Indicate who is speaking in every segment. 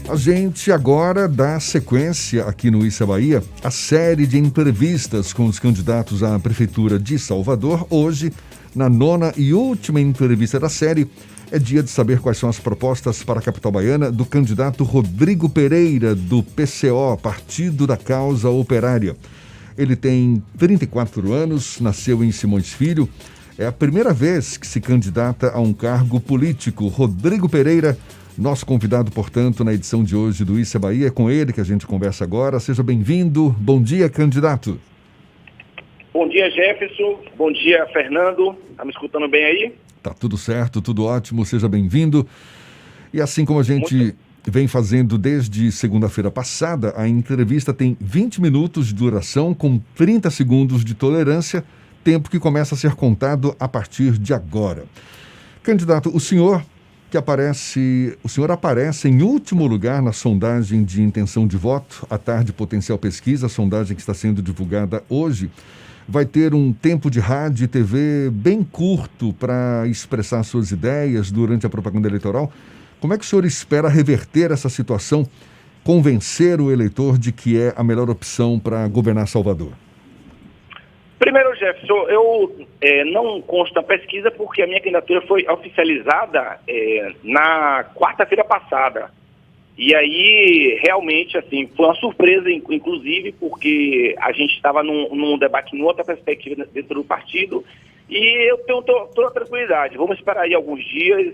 Speaker 1: A gente agora dá sequência aqui no Issa Bahia a série de entrevistas com os candidatos à Prefeitura de Salvador. Hoje, na 9ª e última entrevista da série, é dia de saber quais são as propostas para a capital baiana do candidato Rodrigo Pereira, do PCO, Partido da Causa Operária. Ele tem 34 anos, nasceu em Simões Filho. É a primeira vez que se candidata a um cargo político. Rodrigo Pereira, nosso convidado, portanto, na edição de hoje do Issa Bahia. É com ele que a gente conversa agora. Seja bem-vindo. Bom dia, candidato.
Speaker 2: Bom dia, Jefferson. Bom dia, Fernando. Tá me escutando bem aí?
Speaker 1: Tá tudo certo, tudo ótimo. Seja bem-vindo. E assim como a gente vem fazendo desde segunda-feira passada, a entrevista tem 20 minutos de duração com 30 segundos de tolerância, tempo que começa a ser contado a partir de agora. Candidato, o senhor aparece em último lugar na sondagem de intenção de voto, a Tarde Potencial Pesquisa, a sondagem que está sendo divulgada hoje. Vai ter um tempo de rádio e TV bem curto para expressar suas ideias durante a propaganda eleitoral. Como é que o senhor espera reverter essa situação, convencer o eleitor de que é a melhor opção para governar Salvador?
Speaker 2: Primeiro, Jefferson, eu não consta a pesquisa porque a minha candidatura foi oficializada na quarta-feira passada. E aí, realmente, assim, foi uma surpresa, inclusive, porque a gente estava num debate, numa outra perspectiva dentro do partido, e eu tenho toda a tranquilidade. Vamos esperar aí alguns dias.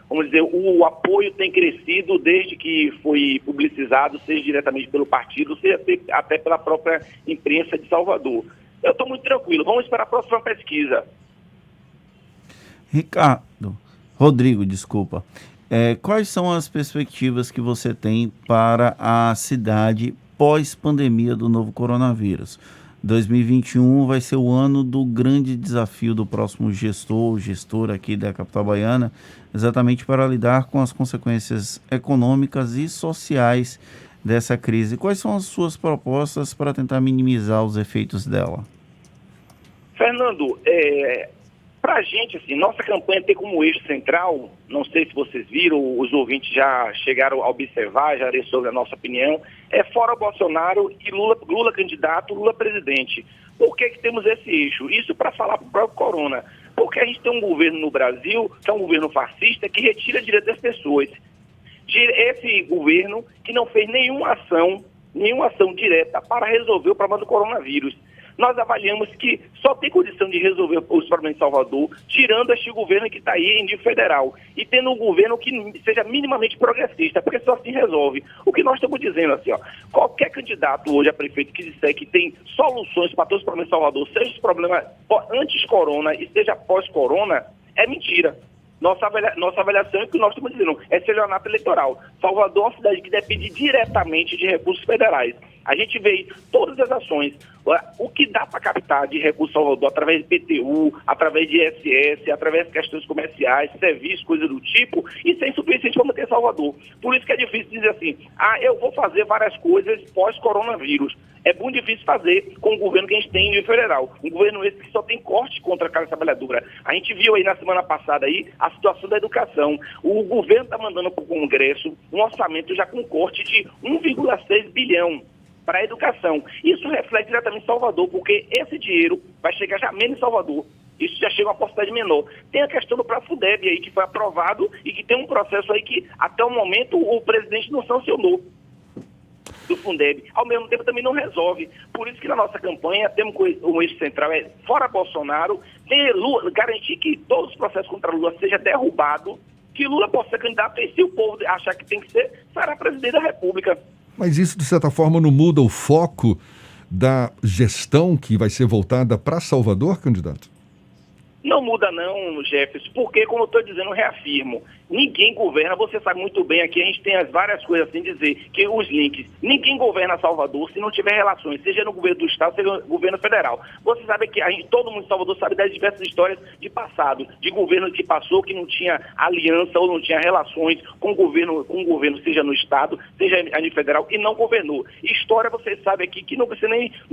Speaker 2: Vamos dizer, o apoio tem crescido desde que foi publicizado, seja diretamente pelo partido, seja até pela própria imprensa de Salvador. Eu estou muito tranquilo. Vamos esperar a próxima pesquisa.
Speaker 3: Rodrigo, desculpa. Quais são as perspectivas que você tem para a cidade pós-pandemia do novo coronavírus? 2021 vai ser o ano do grande desafio do próximo gestor aqui da capital baiana, exatamente para lidar com as consequências econômicas e sociais dessa crise. Quais são as suas propostas para tentar minimizar os efeitos dela?
Speaker 2: Fernando, para a gente, assim, nossa campanha tem como eixo central, não sei se vocês viram, os ouvintes já chegaram a observar, já leram sobre a nossa opinião, fora Bolsonaro e Lula candidato, Lula presidente. Por que temos esse eixo? Isso para falar para o próprio Corona. Porque a gente tem um governo no Brasil, que é um governo fascista, que retira direito das pessoas. Esse governo que não fez nenhuma ação direta para resolver o problema do coronavírus. Nós avaliamos que só tem condição de resolver os problemas de Salvador, tirando este governo que está aí em nível federal e tendo um governo que seja minimamente progressista, porque só assim resolve. O que nós estamos dizendo assim, qualquer candidato hoje a prefeito que disser que tem soluções para todos os problemas de Salvador, seja os problemas antes-corona e seja pós-corona, é mentira. Nossa avaliação é que nós estamos dizendo, é estelionato eleitoral. Salvador é uma cidade que depende diretamente de recursos federais. A gente vê todas as ações, o que dá para captar de recursos Salvador através de PTU, através de ISS, através de questões comerciais, serviços, coisas do tipo, isso é insuficiente para manter Salvador. Por isso que é difícil dizer assim, eu vou fazer várias coisas pós-coronavírus. É muito difícil fazer com o governo que a gente tem em nível federal. Um governo esse que só tem corte contra a classe trabalhadora. A gente viu aí na semana passada aí a situação da educação. O governo está mandando para o Congresso um orçamento já com corte de 1,6 bilhão para a educação. Isso reflete diretamente em Salvador, porque esse dinheiro vai chegar já menos em Salvador. Isso já chega a uma porcentagem menor. Tem a questão do Prafudeb aí, que foi aprovado e que tem um processo aí que, até o momento, o presidente não sancionou do Fundeb. Ao mesmo tempo, também não resolve. Por isso que na nossa campanha, temos um eixo central, fora Bolsonaro, Lula, garantir que todos os processos contra Lula sejam derrubados, que Lula possa ser candidato e se o povo achar que tem que ser, será presidente da República.
Speaker 1: Mas isso, de certa forma, não muda o foco da gestão que vai ser voltada para Salvador, candidato?
Speaker 2: Não muda não, Jefferson, porque, como eu estou dizendo, eu reafirmo, ninguém governa, você sabe muito bem aqui, a gente tem as várias coisas assim, dizer que os links, ninguém governa Salvador se não tiver relações, seja no governo do Estado, seja no governo federal. Você sabe que todo mundo em Salvador sabe das diversas histórias de passado, de governo que passou, que não tinha aliança ou não tinha relações com o governo, seja no Estado, seja a nível federal, e não governou. História, você sabe aqui, que não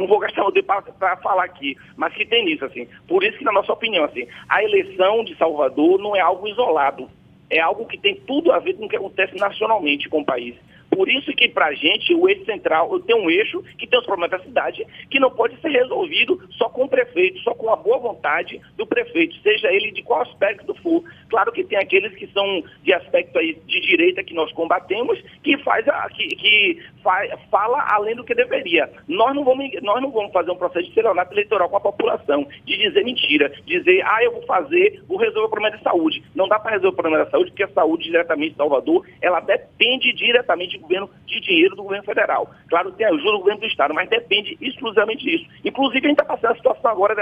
Speaker 2: vou gastar o tempo para falar aqui, mas que tem nisso, assim. Por isso que, na nossa opinião, assim, a eleição de Salvador não é algo isolado. É algo que tem tudo a ver com o que acontece nacionalmente com o país. Por isso que, para a gente, o eixo central tem um eixo que tem os problemas da cidade, que não pode ser resolvido só com o prefeito, só com a boa vontade do prefeito, seja ele de qual aspecto for. Claro que tem aqueles que são de aspecto aí de direita que nós combatemos, que fala além do que deveria. Nós não vamos fazer um processo de estelionato eleitoral com a população, de dizer mentira, dizer, vou resolver o problema de saúde. Não dá para resolver o problema da saúde, porque a saúde diretamente de Salvador, ela depende diretamente de dinheiro do governo federal. Claro, tem ajuda do governo do estado, mas depende exclusivamente disso. Inclusive, a gente está passando a situação agora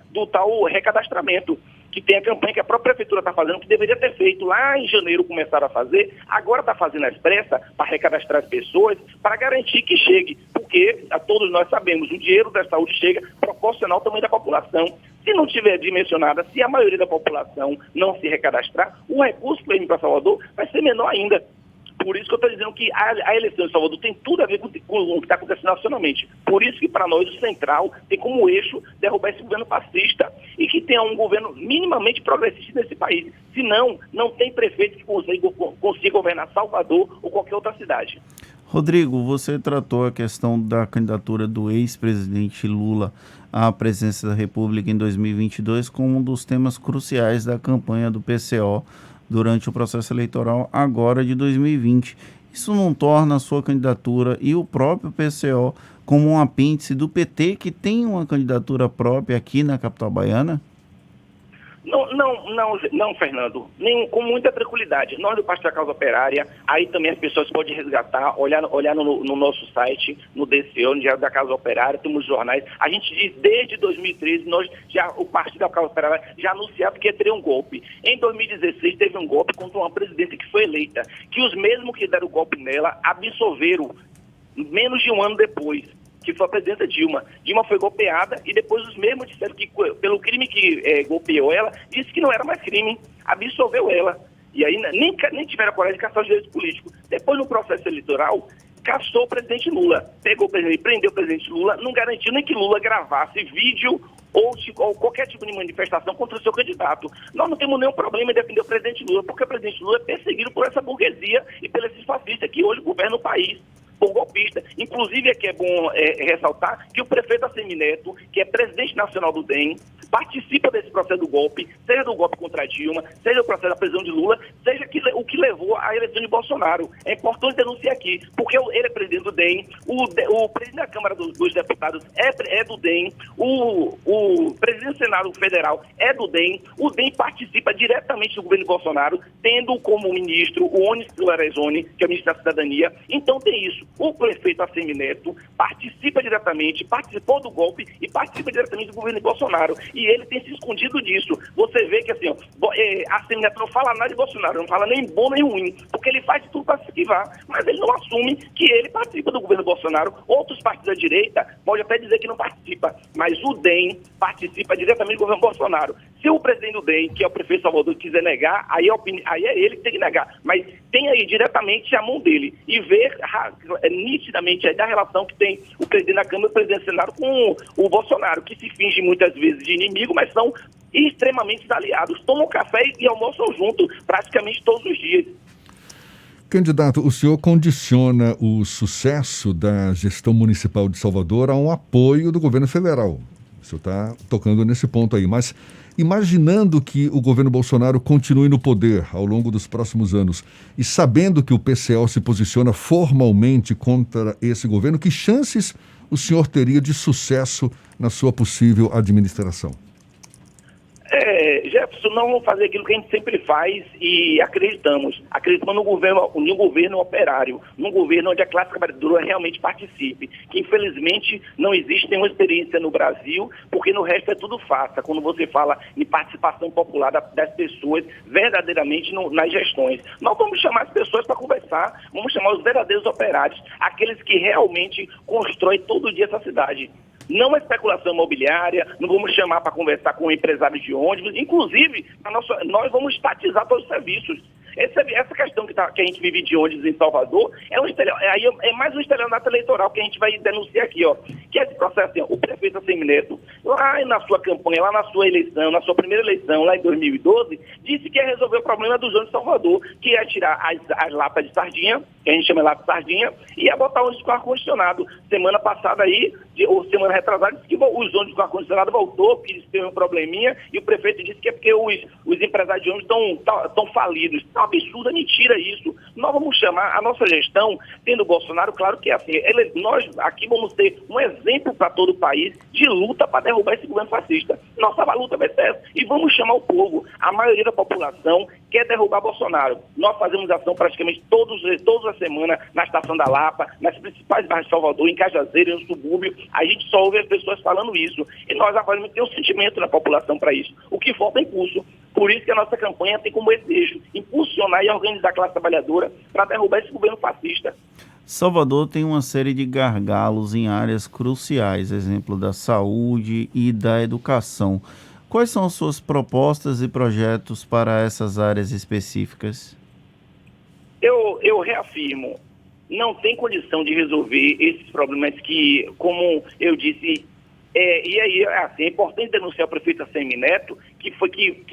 Speaker 2: do tal recadastramento, que tem a campanha que a própria prefeitura está fazendo, que deveria ter feito lá em janeiro, começaram a fazer, agora está fazendo às pressas para recadastrar as pessoas, para garantir que chegue, porque todos nós sabemos, o dinheiro da saúde chega proporcional ao tamanho da população. Se não tiver dimensionada, se a maioria da população não se recadastrar, o recurso para ir para Salvador vai ser menor ainda. Por isso que eu estou dizendo que a eleição de Salvador tem tudo a ver com o que está acontecendo nacionalmente. Por isso que, para nós, o Central tem como eixo derrubar esse governo fascista e que tenha um governo minimamente progressista nesse país. Senão, não tem prefeito que consiga governar Salvador ou qualquer outra cidade.
Speaker 3: Rodrigo, você tratou a questão da candidatura do ex-presidente Lula à presidência da República em 2022 como um dos temas cruciais da campanha do PCO durante o processo eleitoral agora de 2020. Isso não torna a sua candidatura e o próprio PCO como um apêndice do PT, que tem uma candidatura própria aqui na capital baiana?
Speaker 2: Não, Fernando. Com muita tranquilidade. Nós do Partido da Causa Operária, aí também as pessoas podem resgatar, olhar no nosso site, no DCO, no Diário da Causa Operária, temos jornais. A gente diz desde 2013, o Partido da Causa Operária já anunciava que ia ter um golpe. Em 2016 teve um golpe contra uma presidenta que foi eleita, que os mesmos que deram o golpe nela absolveram menos de um ano depois, que foi a presidenta Dilma. Dilma foi golpeada e depois os mesmos disseram que, pelo crime que golpeou ela, disse que não era mais crime, absolveu ela. E aí nem tiveram a coragem de caçar os direitos políticos. Depois, no processo eleitoral, caçou o presidente Lula. Pegou o presidente, prendeu o presidente Lula, não garantiu nem que Lula gravasse vídeo ou qualquer tipo de manifestação contra o seu candidato. Nós não temos nenhum problema em defender o presidente Lula, porque o presidente Lula é perseguido por essa burguesia e pelos fascistas que hoje governam o país, por golpista. Inclusive, aqui é bom ressaltar que o prefeito Assemineto, que é presidente nacional do DEM, participa desse processo do golpe, seja do golpe contra a Dilma, seja do processo da prisão de Lula, seja o que levou à eleição de Bolsonaro. É importante denunciar aqui, porque ele é presidente do DEM, o presidente da Câmara dos Deputados é do DEM, o presidente do Senado Federal é do DEM, o DEM participa diretamente do governo de Bolsonaro, tendo como ministro o Onyx Lorenzoni, que é o ministro da Cidadania. Então tem isso. O prefeito Assemineto participa diretamente, participou do golpe e participa diretamente do governo de Bolsonaro. E ele tem se escondido disso. Você vê que assim, Assemineto não fala nada de Bolsonaro, não fala nem bom nem ruim, porque ele faz tudo para se esquivar. Mas ele não assume que ele participa do governo Bolsonaro. Outros partidos da direita podem até dizer que não participa, mas o DEM participa diretamente do governo Bolsonaro. Se o presidente do DEM, que é o prefeito Salvador, quiser negar, aí é ele que tem que negar. Mas tem aí diretamente a mão dele e ver nitidamente aí da relação que tem o presidente da Câmara e o presidente do Senado com o Bolsonaro, que se finge muitas vezes de inimigo, mas são extremamente aliados. Tomam café e almoçam junto praticamente todos os dias.
Speaker 1: Candidato, o senhor condiciona o sucesso da gestão municipal de Salvador a um apoio do governo federal. O senhor está tocando nesse ponto aí, mas imaginando que o governo Bolsonaro continue no poder ao longo dos próximos anos e sabendo que o PCO se posiciona formalmente contra esse governo, que chances o senhor teria de sucesso na sua possível administração?
Speaker 2: Jefferson, nós vamos fazer aquilo que a gente sempre faz e acreditamos no governo operário, num governo onde a classe trabalhadora realmente participe, que infelizmente não existe nenhuma experiência no Brasil, porque no resto é tudo farsa, quando você fala em participação popular das pessoas verdadeiramente nas gestões. Nós vamos chamar as pessoas para conversar, vamos chamar os verdadeiros operários, aqueles que realmente constroem todo dia essa cidade. Não é especulação imobiliária, não vamos chamar para conversar com empresários de ônibus, inclusive nós vamos estatizar todos os serviços. Essa questão que a gente vive de ônibus em Salvador é mais um estelionato eleitoral que a gente vai denunciar aqui, ó. Que é esse processo, assim, o prefeito Assemineto, lá na sua campanha, lá na sua eleição, na sua primeira eleição, lá em 2012, disse que ia resolver o problema dos ônibus de Salvador, que ia tirar as latas de sardinha, que a gente chama de lata de sardinha, e ia botar ônibus com ar-condicionado. Semana passada aí, ou semana retrasada, disse que os ônibus com ar-condicionado voltou, que eles teve um probleminha, e o prefeito disse que é porque os empresários de ônibus estão falidos. É uma absurda mentira isso. Nós vamos chamar a nossa gestão, tendo o Bolsonaro, claro que é assim, nós aqui vamos ter um exemplo para todo o país de luta para derrubar esse governo fascista. Nossa luta vai ser essa. E vamos chamar o povo. A maioria da população quer derrubar Bolsonaro. Nós fazemos ação praticamente todas as semanas na Estação da Lapa, nas principais bairros de Salvador, em Cajazeiro, no subúrbio. A gente só ouve as pessoas falando isso. E nós agora temos um sentimento na população para isso. O que falta é impulso. Por isso que a nossa campanha tem como desejo impulsionar e organizar a classe trabalhadora para derrubar esse governo fascista.
Speaker 3: Salvador tem uma série de gargalos em áreas cruciais, exemplo da saúde e da educação. Quais são as suas propostas e projetos para essas áreas específicas?
Speaker 2: Eu reafirmo, não tem condição de resolver esses problemas que, como eu disse, e aí assim, é importante denunciar o prefeito Assemineto, que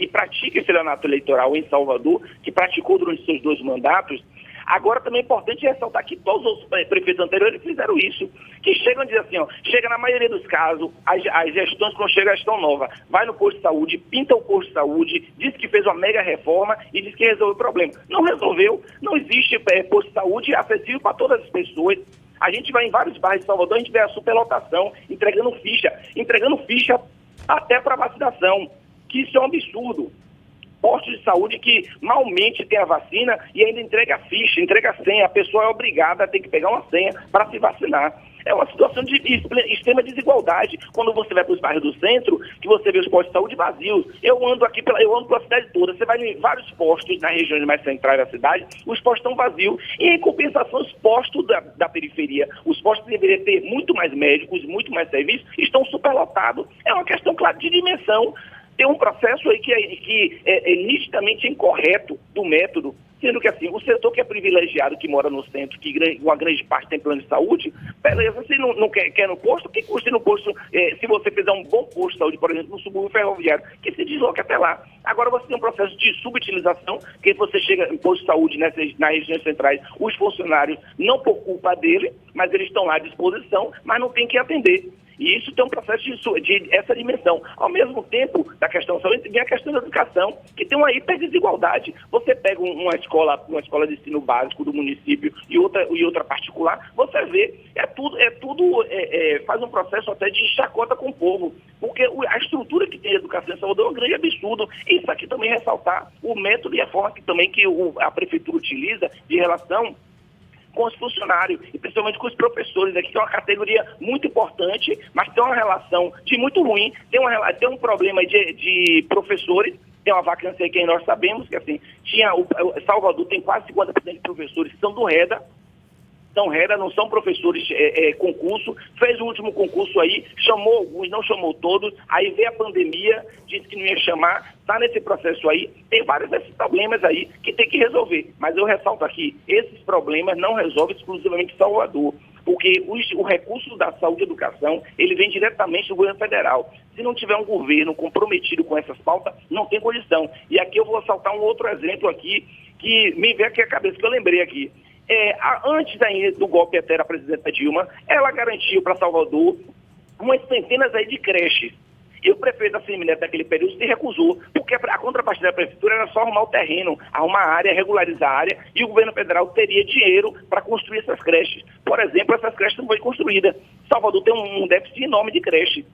Speaker 2: pratica esse estelionato eleitoral em Salvador, que praticou durante seus 2 mandatos. Agora também é importante ressaltar que todos os prefeitos anteriores fizeram isso, que chegam a dizer assim, ó, chega na maioria dos casos, as gestões quando chega a gestão nova, vai no posto de saúde, pinta o posto de saúde, diz que fez uma mega reforma e diz que resolveu o problema. Não resolveu, não existe posto de saúde acessível para todas as pessoas. A gente vai em vários bairros de Salvador, a gente vê a superlotação, entregando ficha até para vacinação, que isso é um absurdo. Postos de saúde que malmente tem a vacina e ainda entrega a ficha, entrega a senha. A pessoa é obrigada a ter que pegar uma senha para se vacinar. É uma situação de extrema desigualdade. Quando você vai para os bairros do centro, que você vê os postos de saúde vazios. Eu ando pela cidade toda. Você vai em vários postos nas regiões mais centrais da cidade, os postos estão vazios. E em compensação, os postos da periferia, os postos que deveriam ter muito mais médicos, muito mais serviços, estão superlotados. É uma questão, claro, de dimensão. Tem um processo aí que é nitidamente incorreto do método, sendo que assim, o setor que é privilegiado, que mora no centro, que uma grande parte tem plano de saúde, beleza, você não quer no posto, o que custa no posto, se você fizer um bom posto de saúde, por exemplo, no subúrbio ferroviário, que se desloque até lá. Agora você tem um processo de subutilização, que você chega em posto de saúde nas regiões centrais, os funcionários, não por culpa dele, mas eles estão lá à disposição, mas não tem que atender. E isso tem um processo de essa dimensão. Ao mesmo tempo, da questão da saúde, vem a questão da educação, que tem uma hiperdesigualdade. Você pega uma escola de ensino básico do município e outra particular, você vê, faz um processo até de chacota com o povo. Porque a estrutura que tem a educação em Salvador é um grande absurdo. Isso aqui também ressaltar o método e a forma que a prefeitura utiliza de relação com os funcionários, e principalmente com os professores aqui, que é uma categoria muito importante, mas tem uma relação de muito ruim, tem um problema de professores, tem uma vacância aí que nós sabemos, que assim, Salvador tem quase 50% de professores que são do REDA, não são professores concurso, fez o último concurso aí, chamou alguns, não chamou todos, aí veio a pandemia, disse que não ia chamar, está nesse processo aí, tem vários desses problemas aí que tem que resolver, mas eu ressalto aqui, esses problemas não resolvem exclusivamente Salvador, porque o recurso da saúde e educação, ele vem diretamente do governo federal. Se não tiver um governo comprometido com essas pautas, não tem condição. E aqui eu vou saltar um outro exemplo aqui, que me veio aqui a cabeça, que eu lembrei aqui. Antes do golpe até a presidenta Dilma, ela garantiu para Salvador umas centenas aí de creches. E o prefeito Assemineto naquele período se recusou, porque a contrapartida da prefeitura era só arrumar o terreno, arrumar a área, regularizar a área, e o governo federal teria dinheiro para construir essas creches. Por exemplo, essas creches não foram construídas. Salvador tem um déficit enorme de creche.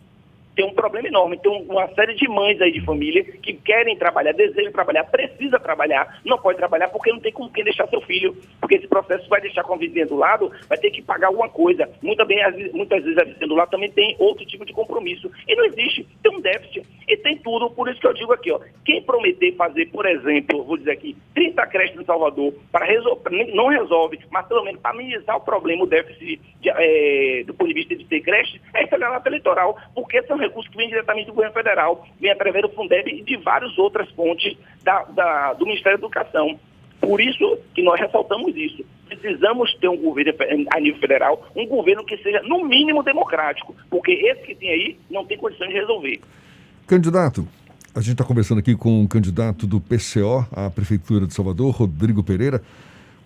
Speaker 2: Tem um problema enorme, tem uma série de mães aí de família que querem trabalhar, desejam trabalhar, precisa trabalhar, não pode trabalhar porque não tem com quem deixar seu filho, porque esse processo vai deixar com a vizinha do lado, vai ter que pagar alguma coisa. Muitas vezes a vizinha do lado também tem outro tipo de compromisso. E não existe, tem um déficit e tem tudo, por isso que eu digo aqui, ó, quem prometer fazer, por exemplo, vou dizer aqui, 30 creches em Salvador, não resolve, mas pelo menos para amenizar o problema, o déficit do ponto de vista de ter creche, é estelionato eleitoral, porque são recursos que vêm diretamente do governo federal, vem através do Fundeb e de várias outras fontes do Ministério da Educação. Por isso que nós ressaltamos isso. Precisamos ter um governo a nível federal, um governo que seja, no mínimo, democrático, porque esse que tem aí não tem condições de resolver.
Speaker 1: Candidato, a gente está conversando aqui com o candidato do PCO à Prefeitura de Salvador, Rodrigo Pereira.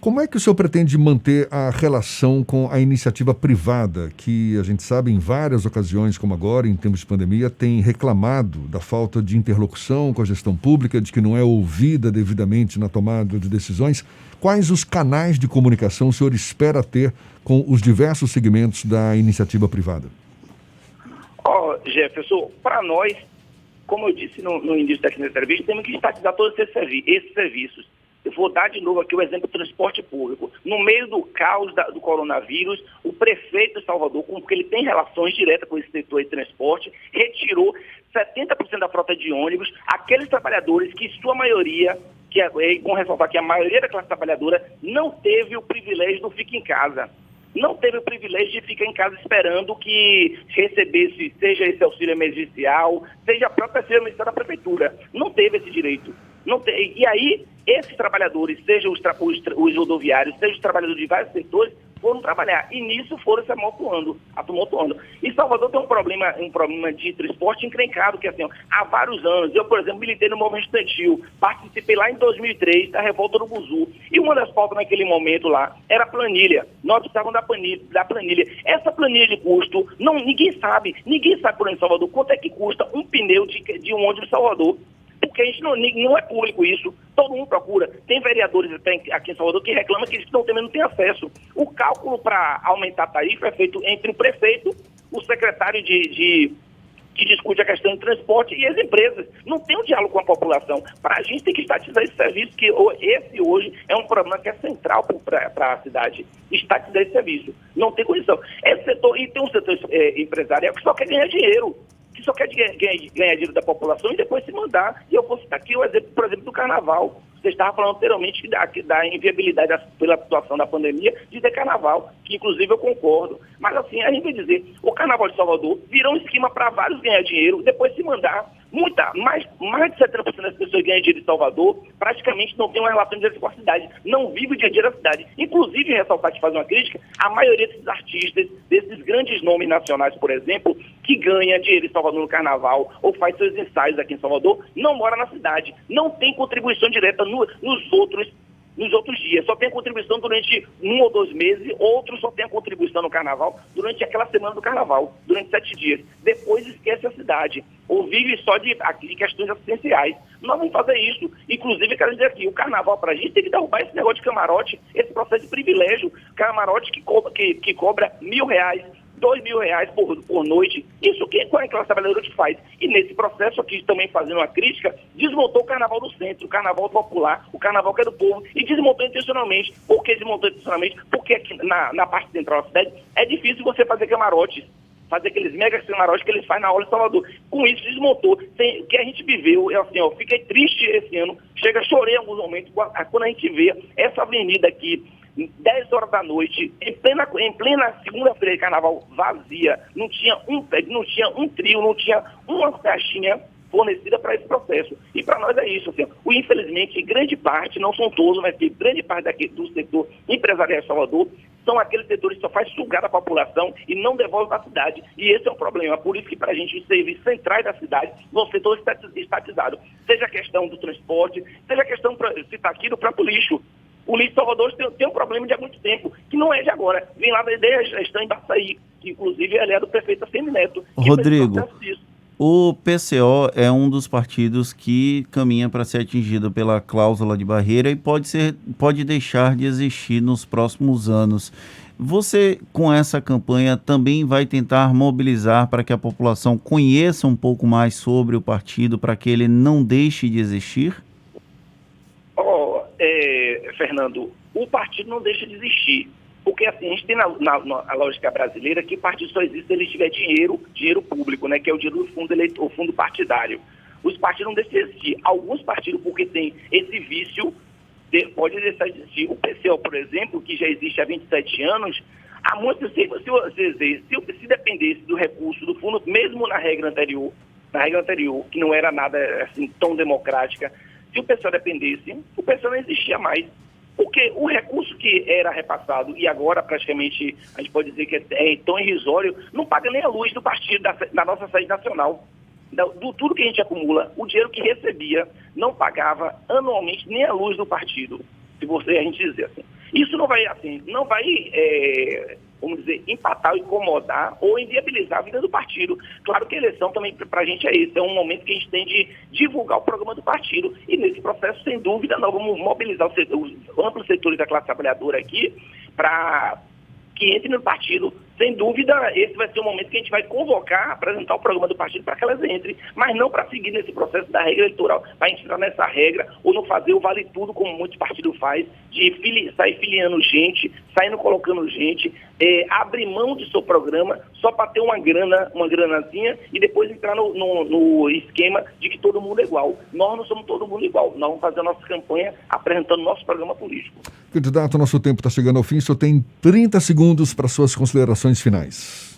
Speaker 1: Como é que o senhor pretende manter a relação com a iniciativa privada, que a gente sabe em várias ocasiões, como agora, em tempos de pandemia, tem reclamado da falta de interlocução com a gestão pública, de que não é ouvida devidamente na tomada de decisões? Quais os canais de comunicação o senhor espera ter com os diversos segmentos da iniciativa privada?
Speaker 2: Jefferson, para nós, como eu disse no início daqui da entrevista, temos que estatizar todos esses serviços. Eu vou dar de novo aqui o exemplo do transporte público. No meio do caos do coronavírus, o prefeito de Salvador, porque ele tem relações diretas com esse setor de transporte, retirou 70% da frota de ônibus, aqueles trabalhadores que, sua maioria, vamos ressaltar que a maioria da classe trabalhadora não teve o privilégio do fique em casa. Não teve o privilégio de ficar em casa esperando que recebesse, seja esse auxílio emergencial, seja a própria auxílio emergencial da prefeitura. Não teve esse direito. E aí, esses trabalhadores, sejam os rodoviários, sejam os trabalhadores de vários setores, foram trabalhar. E nisso foram se amontoando. E Salvador tem um problema de transporte encrencado, que assim, há vários anos, eu, por exemplo, militei no movimento estudantil, participei lá em 2003 da revolta do Buzu. E uma das pautas naquele momento lá era a planilha. Nós precisávamos da planilha. Essa planilha de custo, ninguém sabe por aí em Salvador quanto é que custa um pneu de um ônibus em Salvador. Porque a gente não é público isso, todo mundo procura. Tem vereadores aqui em Salvador que reclamam que eles não têm acesso. O cálculo para aumentar a tarifa é feito entre o prefeito, o secretário que discute a questão de transporte e as empresas. Não tem um diálogo com a população. Para a gente tem que estatizar esse serviço, que esse hoje é um problema que é central para a cidade. Estatizar esse serviço. Não tem condição. Esse setor, e tem um setor empresarial que só quer ganhar dinheiro. Que só quer ganhar dinheiro da população e depois se mandar. E eu vou citar aqui o exemplo, por exemplo, do carnaval. Você estava falando anteriormente da inviabilidade pela situação da pandemia de ter carnaval, que inclusive eu concordo. Mas assim, a gente vai dizer, o carnaval de Salvador virou um esquema para vários ganhar dinheiro, depois se mandar. Mais de 70% das pessoas que ganham dinheiro em Salvador praticamente não tem uma relação direta com a cidade, não vive o dia a dia da cidade. Inclusive, ressaltar que faz uma crítica, a maioria desses artistas, desses grandes nomes nacionais, por exemplo, que ganha dinheiro em Salvador no carnaval ou faz seus ensaios aqui em Salvador, não mora na cidade, não tem contribuição direta nos outros dias, só tem a contribuição durante 1 ou 2 meses, outros só tem a contribuição no carnaval durante aquela semana do carnaval, durante 7 dias. Depois esquece a cidade, ou vive só de questões assistenciais. Nós vamos fazer isso. Inclusive, quero dizer aqui, o carnaval para a gente tem que derrubar esse negócio de camarote, esse processo de privilégio, camarote que cobra R$1.000, R$2.000 por noite. Isso qual é a classe trabalhadora que faz? E nesse processo aqui, também fazendo uma crítica, desmontou o carnaval do centro, o carnaval popular, o carnaval que é do povo, e desmontou intencionalmente. Por que desmontou intencionalmente? Porque aqui na parte central da cidade é difícil você fazer camarotes, fazer aqueles mega camarotes que eles fazem na Orla de Salvador. Com isso, desmontou. O que a gente viveu, eu fiquei triste esse ano, chorei em alguns momentos, quando a gente vê essa avenida aqui, 10 horas da noite, em plena segunda-feira de carnaval, vazia, não tinha um trio, não tinha uma caixinha fornecida para esse processo. E para nós é isso, assim, infelizmente, grande parte, não são todos, mas grande parte do setor empresarial de Salvador são aqueles setores que só faz sugar a população e não devolve para a cidade. E esse é um problema. Por isso que para a gente os serviços centrais da cidade vão ser todos estatizados. Seja a questão do transporte, seja a questão, citar aqui, do próprio lixo. O lixo de Salvador tem um problema de há muito tempo, que não é de agora. Vem lá da ideia gestão em Baçaí, que inclusive ele é do prefeito Semineto.
Speaker 3: Rodrigo, o PCO é um dos partidos que caminha para ser atingido pela cláusula de barreira e pode deixar de existir nos próximos anos. Você, com essa campanha, também vai tentar mobilizar para que a população conheça um pouco mais sobre o partido, para que ele não deixe de existir?
Speaker 2: Fernando, o partido não deixa de existir. Porque assim, a gente tem na lógica brasileira que o partido só existe se ele tiver dinheiro público, né, que é o dinheiro do fundo partidário. Os partidos não deixam de existir. Alguns partidos, porque tem esse vício, pode deixar de existir. O PCO, por exemplo, que já existe há 27 anos, há muito tempo, se dependesse do recurso do fundo, mesmo na regra anterior, que não era nada assim tão democrática, se o PCO dependesse, o PCO não existia mais. Porque o recurso que era repassado e agora praticamente a gente pode dizer que é tão irrisório, não paga nem a luz do partido, da nossa sede nacional. Do tudo que a gente acumula, o dinheiro que recebia não pagava anualmente nem a luz do partido, a gente dizer assim. Isso não vai, vamos dizer, empatar, incomodar ou inviabilizar a vida do partido. Claro que a eleição também para a gente é isso, é um momento que a gente tem de divulgar o programa do partido e nesse processo, sem dúvida, nós vamos mobilizar os amplos setores da classe trabalhadora aqui para que entre no partido. Sem dúvida, esse vai ser o momento que a gente vai convocar, apresentar o programa do partido para que elas entrem, mas não para seguir nesse processo da regra eleitoral, para entrar nessa regra ou não fazer o vale tudo, como muitos partidos fazem, de sair filiando gente, saindo colocando gente, abrir mão do seu programa só para ter uma granazinha e depois entrar no esquema de que todo mundo é igual. Nós não somos todo mundo igual, nós vamos fazer a nossa campanha apresentando nosso programa político.
Speaker 1: Candidato, nosso tempo está chegando ao fim, só tem 30 segundos para suas considerações finais.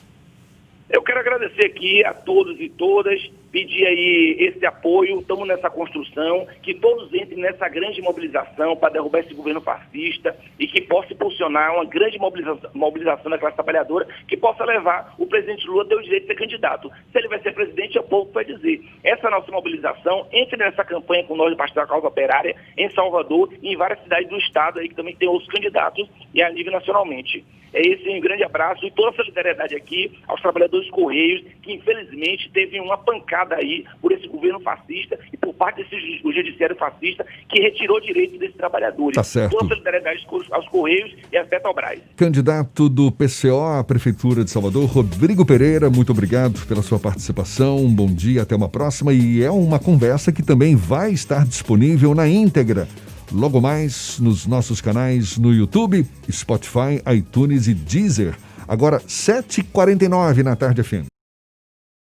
Speaker 2: Eu quero agradecer aqui a todos e todas, pedir aí esse apoio, estamos nessa construção, que todos entrem nessa grande mobilização para derrubar esse governo fascista e que possa impulsionar uma grande mobilização da classe trabalhadora que possa levar o presidente Lula a ter o direito de ser candidato. Se ele vai ser presidente, é o povo que vai dizer. Essa é a nossa mobilização, entre nessa campanha com nós do Partido da Causa Operária, em Salvador e em várias cidades do estado aí que também tem outros candidatos e a nível nacionalmente. É esse um grande abraço e toda a solidariedade aqui aos trabalhadores dos Correios, que infelizmente teve uma pancada aí por esse governo fascista e por parte do judiciário fascista que retirou direitos desses trabalhadores.
Speaker 1: Tá certo.
Speaker 2: Toda a solidariedade aos Correios e às Petrobras.
Speaker 1: Candidato do PCO à Prefeitura de Salvador, Rodrigo Pereira, muito obrigado pela sua participação, um bom dia, até uma próxima, e é uma conversa que também vai estar disponível na íntegra logo mais nos nossos canais no YouTube, Spotify, iTunes e Deezer. Agora, 7h49 na Tarde FM.